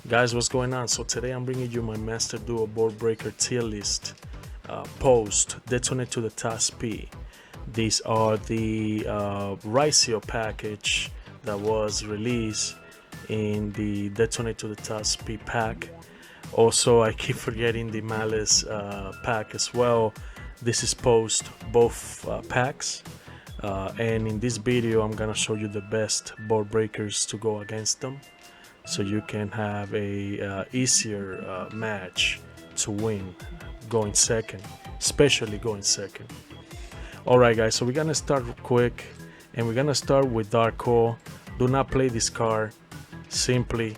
Guys, what's going on? So today I'm bringing you my Master Duel Board-breaker tier list. Post Detonate to the Top P. These are the YGO package that was released in the Detonate to the Top P pack. Also, I keep forgetting the Malice pack as well. This is post both packs. And in this video I'm gonna show you the best board breakers to go against them, so you can have a easier match to win going second, especially going second. Alright guys, so we're gonna start quick, and we're gonna start with Dark Hole. Do not play this card. Simply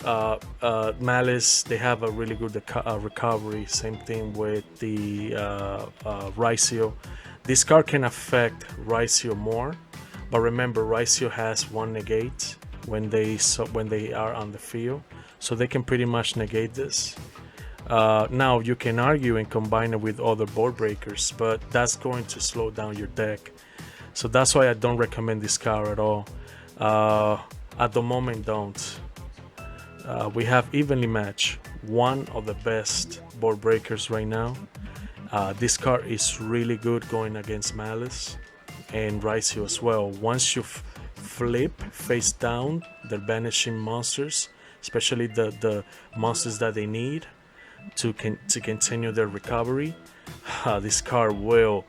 Malice, they have a really good recovery. Same thing with the YGO. This card can affect YGO more, but remember YGO has one negate when they are on the field, so they can pretty much negate this. Now you can argue and combine it with other board breakers, but that's going to slow down your deck. So that's why I don't recommend this card at all. At the moment, don't. We have evenly matched, one of the best board breakers right now. This card is really good going against Malice and YGO as well. Once you flip face down, they're banishing monsters, especially the monsters that they need to continue their recovery. This card will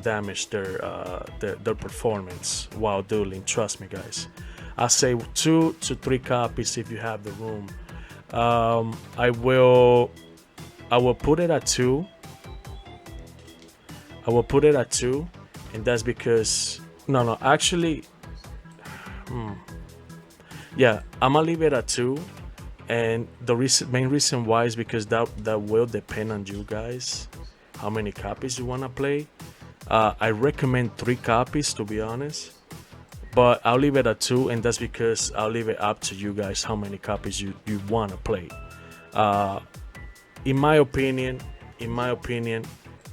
damage their performance while dueling. Trust me, guys. I say 2 to 3 copies if you have the room. I will put it at 2. I will put it at 2, and that's because actually, yeah, I'm gonna leave it at 2, and the main reason why is because that will depend on you guys, how many copies you wanna play. I recommend 3 copies, to be honest, but I'll leave it at 2, and that's because I'll leave it up to you guys how many copies you wanna play. In my opinion,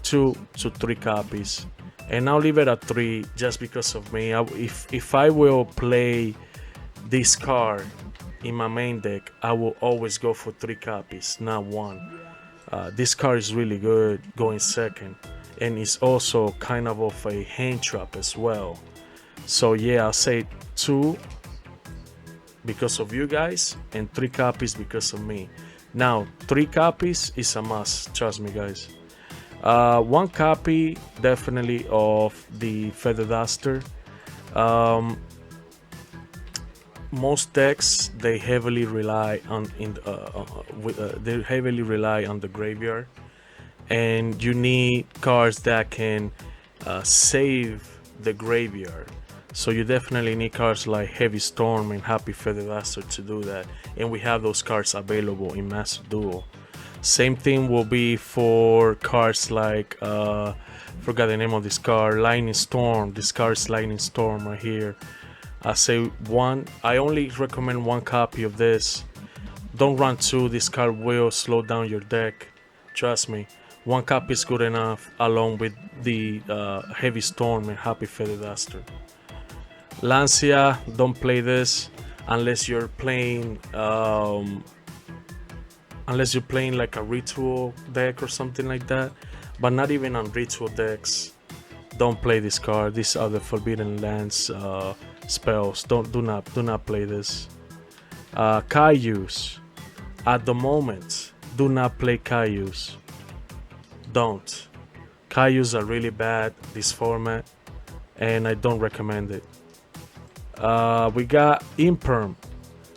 2 to 3 copies, and I'll leave it at 3 just because of me. If I will play this card in my main deck, I will always go for 3 copies, not 1. This card is really good going second, and it's also kind of a hand trap as well. So yeah, I'll say 2 because of you guys, and 3 copies because of me. Now 3 copies is a must, trust me guys. 1 copy definitely of the Feather Duster. Most decks, they heavily rely on the graveyard, and you need cards that can save the graveyard. So you definitely need cards like Heavy Storm and Happy Feather Duster to do that, and we have those cards available in Master Duel. Same thing will be for cards like forgot the name of this card, Lightning Storm. This card is Lightning Storm right here. I say 1. I only recommend 1 copy of this. Don't run 2. This card will slow down your deck. Trust me. 1 copy is good enough, along with the Heavy Storm and Happy Feather Duster. Lancia, don't play this unless you're playing like a ritual deck or something like that, but not even on ritual decks. Don't play this card. These are the Forbidden Lands spells. Do not play this. Kaiyus, at the moment, do not play Kaiyus. Don't. Kaiyus are really bad this format, and I don't recommend it. We got Imperm.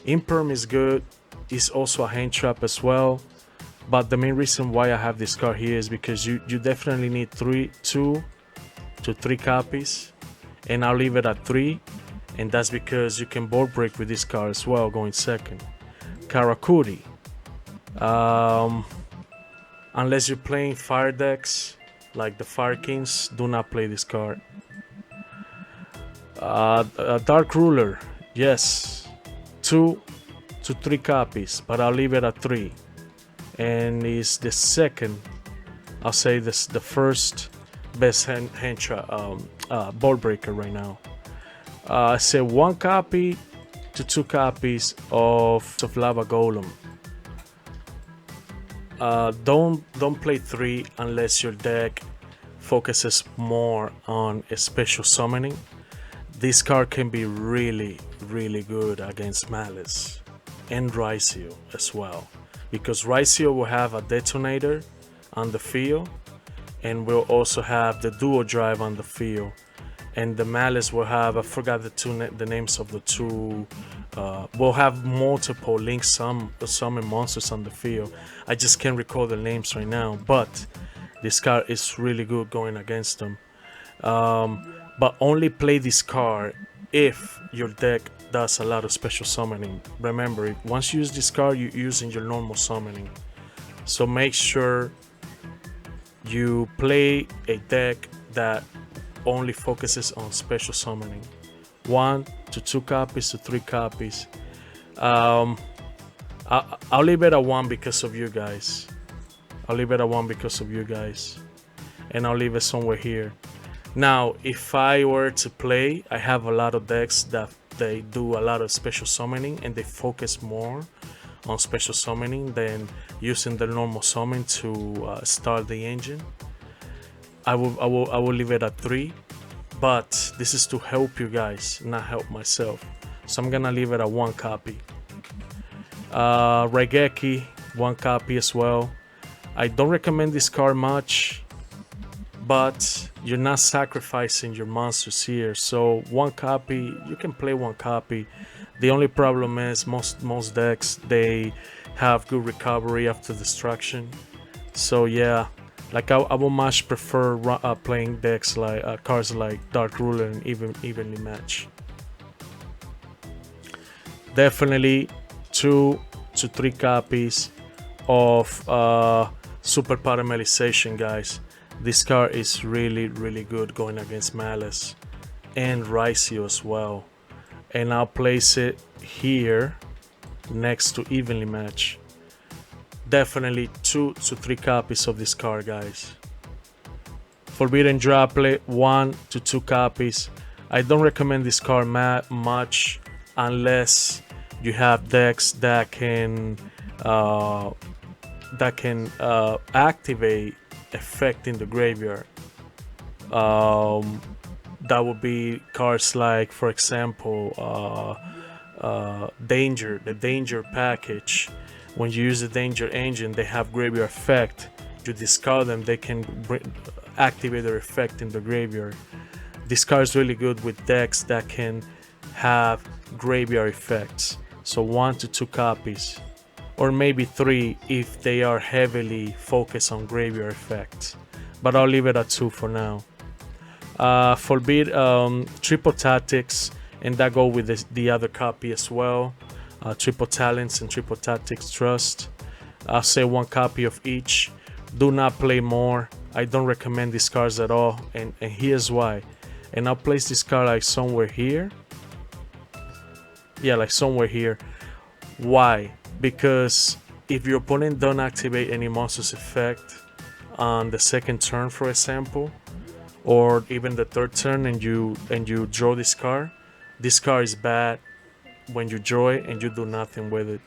Imperm is good. It's also a hand trap as well, but the main reason why I have this card here is because you definitely need 2 to 3 copies, and I'll leave it at 3, and that's because you can board break with this card as well going second. Karakuri, unless you're playing fire decks like the Fire Kings, do not play this card. Dark Ruler, yes, 2 to 3 copies, but I'll leave it at 3, and it's the second, I'll say this, the first best hand board breaker right now. I say 1 copy to 2 copies of Lava Golem. Don't play 3 unless your deck focuses more on a special summoning. This card can be really good against Malice and Ryzeo as well, because Ryzeo will have a detonator on the field and will also have the dual drive on the field, and the Malice will have, I forgot the names of the two, will have multiple link summon monsters on the field. I just can't recall the names right now, but this card is really good going against them. But only play this card if your deck does a lot of special summoning. Remember, once you use this card, you're using your normal summoning. So make sure you play a deck that only focuses on special summoning. 1 to 2 copies to 3 copies. I'll leave it at 1 because of you guys. I'll leave it at 1 because of you guys. And I'll leave it somewhere here. Now, if I were to play, I have a lot of decks that they do a lot of special summoning and they focus more on special summoning than using the normal summon to start the engine. I will leave it at 3, but this is to help you guys, not help myself. So I'm gonna leave it at 1 copy. Raigeki, 1 copy as well. I don't recommend this card much, but you're not sacrificing your monsters here, so 1 copy, you can play 1 copy. The only problem is most decks, they have good recovery after destruction. So yeah, like I would much prefer playing decks like cards like Dark Ruler and evenly match. Definitely 2 to 3 copies of Super Paramerization, guys. This card is really good going against Malice and Ryzeo as well. And I'll place it here next to evenly match. Definitely 2 to 3 copies of this card, guys. Forbidden Droplet, 1 to 2 copies. I don't recommend this card much unless you have decks that can activate effect in the graveyard. That would be cards like, for example, Danger, the Danger package. When you use the Danger engine, they have graveyard effect. You discard them, they can activate their effect in the graveyard. This card is really good with decks that can have graveyard effects. So 1 to 2 copies, or maybe 3 if they are heavily focused on graveyard effects. But I'll leave it at 2 for now. Forbid Triple Tactics, and that go with the other copy as well. Triple Talents and Triple Tactics Trust. I'll say 1 copy of each. Do not play more. I don't recommend these cards at all, and here's why. And I'll place this card like somewhere here. Yeah, like somewhere here. Why? Because if your opponent don't activate any monster's effect on the 2nd turn, for example, or even the 3rd turn, and you draw this card is bad when you draw it and you do nothing with it.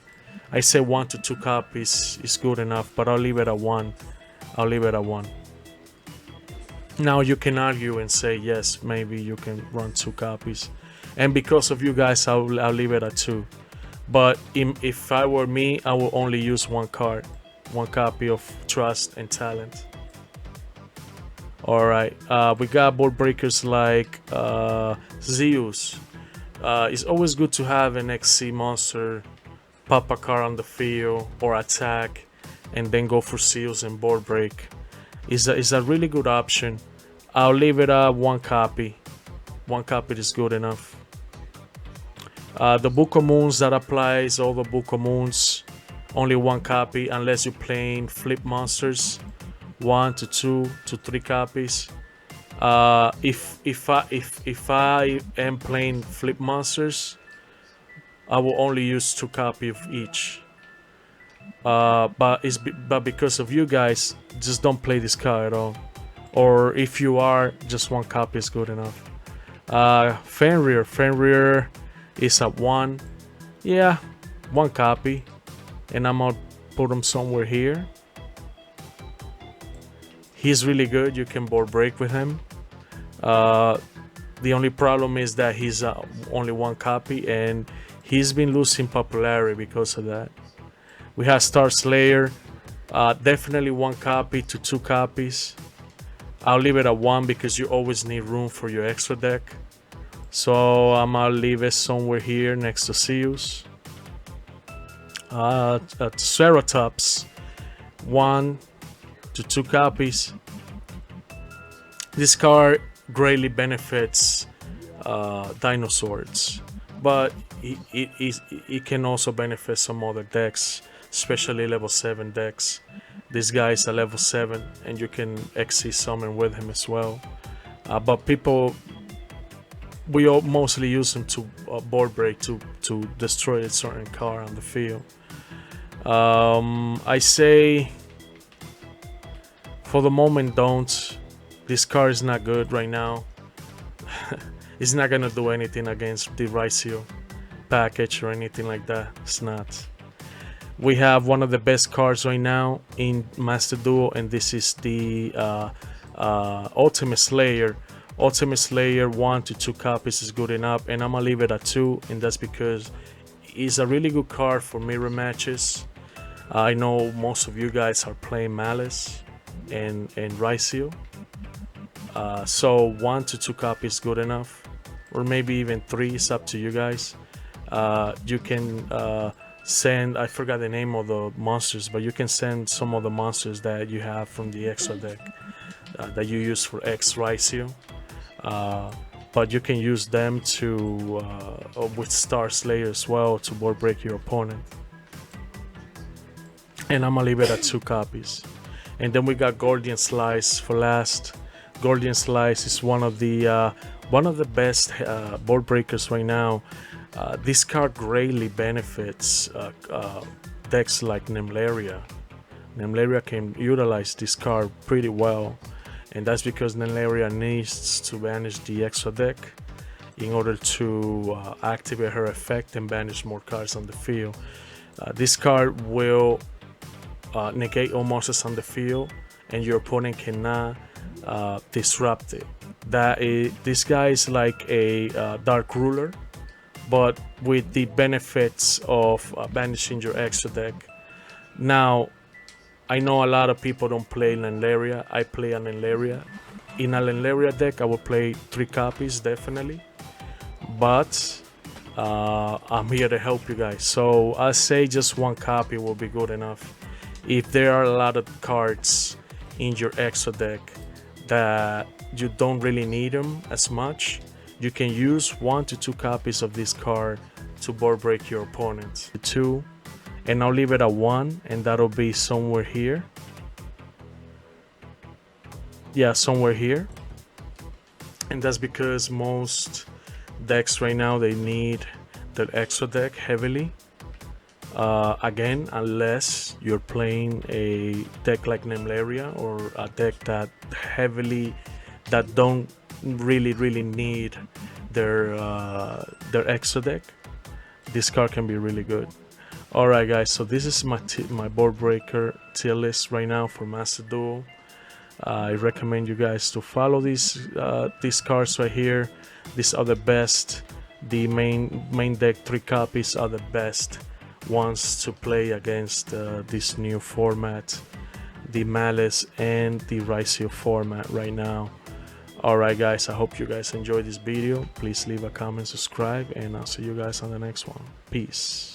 I say 1 to 2 copies is good enough, but I'll leave it at 1. I'll leave it at 1. Now you can argue and say, yes, maybe you can run 2 copies. And because of you guys, I'll leave it at 2. But if I were me, I will only use 1 card. 1 copy of Trust and Talent. Alright, we got board breakers like Zeus. It's always good to have an XC monster pop a card on the field or attack and then go for seals and board break. Is a really good option. I'll leave it at 1 copy. 1 copy is good enough. The Book of Moons, that applies all the Book of Moons. Only 1 copy unless you're playing flip monsters. 1 to 2 to 3 copies. If I am playing flip monsters, I will only use 2 copies of each. But because of you guys, just don't play this card at all. Or if you are, just 1 copy is good enough. Fenrir is at 1. Yeah, one copy, and I'm gonna put him somewhere here. He's really good. You can board break with him. The only problem is that he's only one copy, and he's been losing popularity because of that. We have Star Slayer, definitely one copy to two copies. I'll leave it at one because you always need room for your extra deck. So I'm gonna leave it somewhere here next to Zeus. Ceratops, one to two copies. This card greatly benefits dinosaurs, but it can also benefit some other decks, especially level 7 decks. This guy is a level 7 and you can XC summon with him as well. But we all mostly use him to board break to destroy a certain card on the field. I say for the moment don't. This card is not good right now. It's not gonna do anything against the Raicio package or anything like that. It's not. We have one of the best cards right now in Master Duel, and this is the Ultimate Slayer. Ultimate Slayer 1 to 2 copies is good enough, and I'm gonna leave it at 2, and that's because it's a really good card for mirror matches. I know most of you guys are playing Malice and Raicio. So 1 to 2 copies is good enough, or maybe even 3. It's up to you guys. You can send, I forgot the name of the monsters, but you can send some of the monsters that you have from the extra deck that you use for X Raicio. But you can use them to with Star Slayer as well to board break your opponent. And I'm gonna leave it at 2 copies. And then we got Gordian Slice for last. Gordian Slice is one of the best board breakers right now. This card greatly benefits decks like Nemleria. Nemleria can utilize this card pretty well, and that's because Nemleria needs to banish the extra deck in order to activate her effect and banish more cards on the field. This card will negate all monsters on the field, and your opponent cannot disrupt it. This guy is like a Dark Ruler, but with the benefits of banishing your extra deck. Now, I know a lot of people don't play Lenleria. I play an Lenleria. In a Lenleria deck, I will play 3 copies definitely, but I'm here to help you guys. So I say just 1 copy will be good enough. If there are a lot of cards in your extra deck that you don't really need them as much, you can use 1 to 2 copies of this card to board break your opponent. 2, and I'll leave it at 1, and that'll be somewhere here. Yeah, somewhere here. And that's because most decks right now, they need their extra deck heavily. Again, unless you're playing a deck like Nemleria or a deck that don't really need their extra deck, this card can be really good. Alright guys, so this is my board breaker tier list right now for Master Duel. I recommend you guys to follow these cards right here. These are the best. The main deck 3 copies are the best ones to play against this new format, the Malice and the Raicio format right now. Alright guys, I hope you guys enjoyed this video. Please leave a comment, subscribe, and I'll see you guys on the next one. Peace.